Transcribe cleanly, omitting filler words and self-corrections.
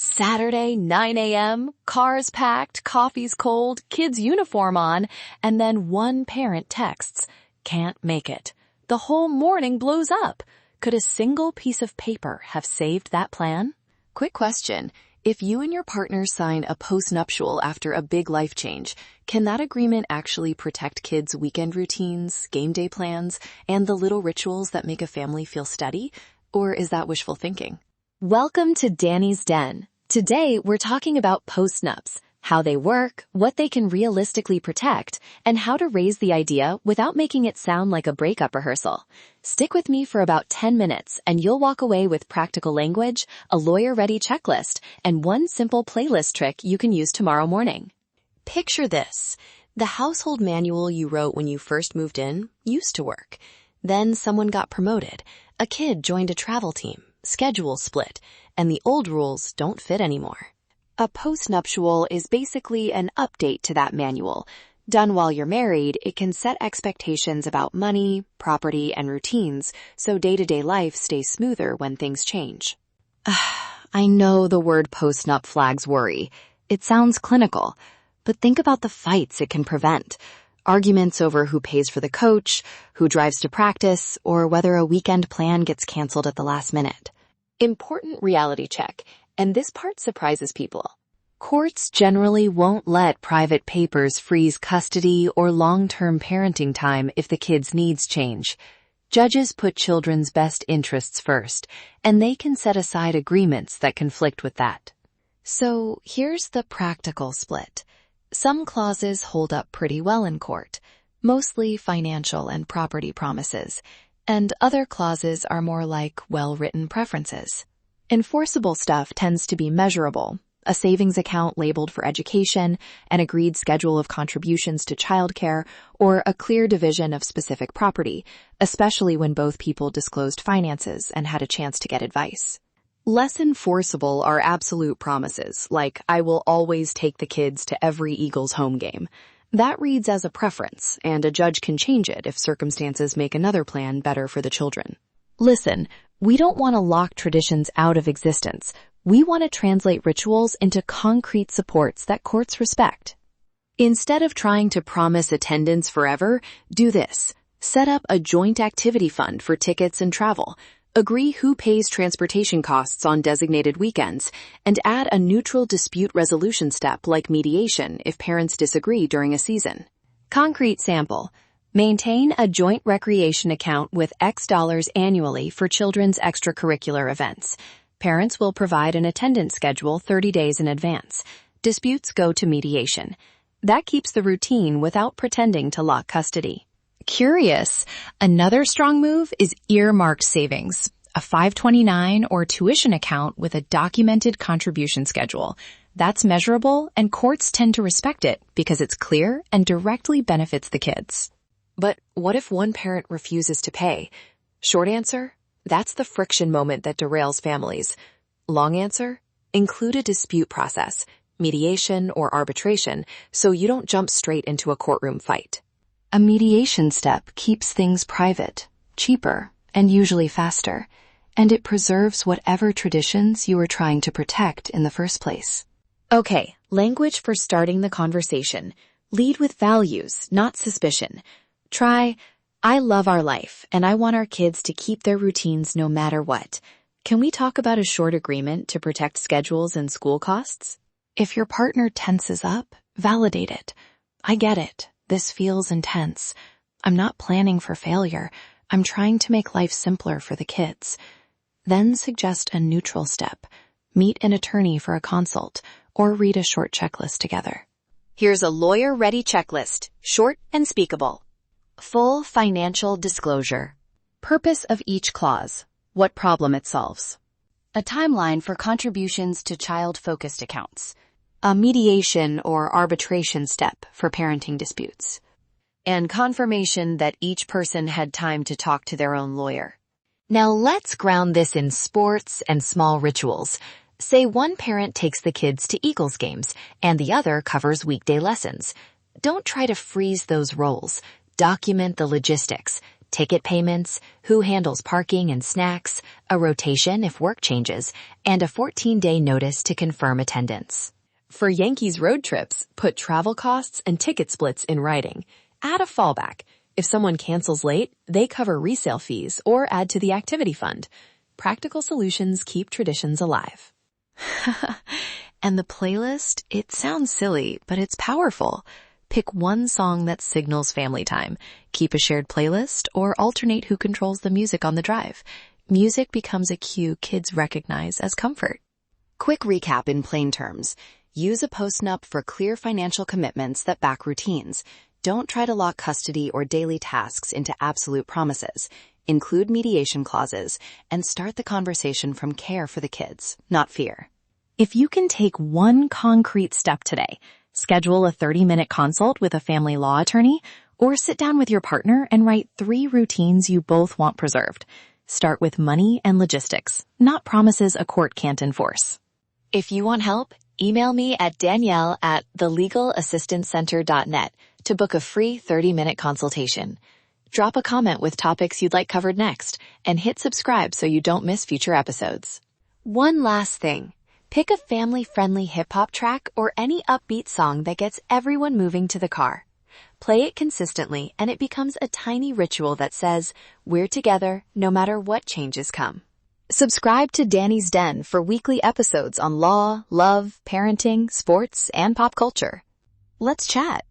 Saturday, 9 a.m., cars packed, coffee's cold, kids' uniform on, and then one parent texts, "Can't make it." The whole morning blows up. Could a single piece of paper have saved that plan? Quick question. If you and your partner sign a postnuptial after a big life change, can that agreement actually protect kids' weekend routines, game day plans, and the little rituals that make a family feel steady? Or is that wishful thinking? Welcome to Danny's Den. Today, we're talking about postnups, how they work, what they can realistically protect, and how to raise the idea without making it sound like a breakup rehearsal. Stick with me for about 10 minutes and you'll walk away with practical language, a lawyer-ready checklist, and one simple playlist trick you can use tomorrow morning. Picture this. The household manual you wrote when you first moved in used to work. Then someone got promoted. A kid joined a travel team. Schedule split, and the old rules don't fit anymore. A postnuptial is basically an update to that manual. Done while you're married, it can set expectations about money, property, and routines, so day-to-day life stays smoother when things change. I know the word postnup flags worry. It sounds clinical, but think about the fights it can prevent. Arguments over who pays for the coach, who drives to practice, or whether a weekend plan gets canceled at the last minute. Important reality check, and this part surprises people. Courts generally won't let private papers freeze custody or long-term parenting time if the kid's needs change. Judges put children's best interests first, and they can set aside agreements that conflict with that. So here's the practical split. Some clauses hold up pretty well in court, mostly financial and property promises, and other clauses are more like well-written preferences. Enforceable stuff tends to be measurable, a savings account labeled for education, an agreed schedule of contributions to childcare, or a clear division of specific property, especially when both people disclosed finances and had a chance to get advice. Less enforceable are absolute promises, like "I will always take the kids to every Eagles home game." That reads as a preference, and a judge can change it if circumstances make another plan better for the children. Listen, we don't want to lock traditions out of existence. We want to translate rituals into concrete supports that courts respect. Instead of trying to promise attendance forever, do this. Set up a joint activity fund for tickets and travel. Agree who pays transportation costs on designated weekends, and add a neutral dispute resolution step like mediation if parents disagree during a season. Concrete sample. Maintain a joint recreation account with X dollars annually for children's extracurricular events. Parents will provide an attendance schedule 30 days in advance. Disputes go to mediation. That keeps the routine without pretending to lock custody. Curious. Another strong move is earmarked savings, a 529 or tuition account with a documented contribution schedule. That's measurable, and courts tend to respect it because it's clear and directly benefits the kids. But what if one parent refuses to pay? Short answer, that's the friction moment that derails families. Long answer, include a dispute process, mediation or arbitration, so you don't jump straight into a courtroom fight. A mediation step keeps things private, cheaper, and usually faster, and it preserves whatever traditions you were trying to protect in the first place. Okay, language for starting the conversation. Lead with values, not suspicion. Try, "I love our life, and I want our kids to keep their routines no matter what. Can we talk about a short agreement to protect schedules and school costs?" If your partner tenses up, validate it. "I get it. This feels intense. I'm not planning for failure. I'm trying to make life simpler for the kids." Then suggest a neutral step. Meet an attorney for a consult, or read a short checklist together. Here's a lawyer-ready checklist, short and speakable. Full financial disclosure. Purpose of each clause. What problem it solves. A timeline for contributions to child-focused accounts. A mediation or arbitration step for parenting disputes. And confirmation that each person had time to talk to their own lawyer. Now let's ground this in sports and small rituals. Say one parent takes the kids to Eagles games and the other covers weekday lessons. Don't try to freeze those roles. Document the logistics. ticket payments, who handles parking and snacks, a rotation if work changes, and a 14-day notice to confirm attendance. For Yankees road trips, put travel costs and ticket splits in writing. Add a fallback. If someone cancels late, they cover resale fees or add to the activity fund. Practical solutions keep traditions alive. And the playlist? It sounds silly, but it's powerful. Pick one song that signals family time. Keep a shared playlist or alternate who controls the music on the drive. Music becomes a cue kids recognize as comfort. Quick recap in plain terms. Use a Postnup for clear financial commitments that back routines. Don't try to lock custody or daily tasks into absolute promises. Include mediation clauses and start the conversation from care for the kids, not fear. If you can take one concrete step today, schedule a 30-minute consult with a family law attorney or sit down with your partner and write 3 routines you both want preserved. Start with money and logistics, not promises a court can't enforce. If you want help, email me at danielle@thelegalassistancecenter.net to book a free 30-minute consultation. Drop a comment with topics you'd like covered next and hit subscribe so you don't miss future episodes. One last thing. Pick a family-friendly hip-hop track or any upbeat song that gets everyone moving to the car. Play it consistently and it becomes a tiny ritual that says, we're together no matter what changes come. Subscribe to Danny's Den for weekly episodes on law, love, parenting, sports, and pop culture. Let's chat.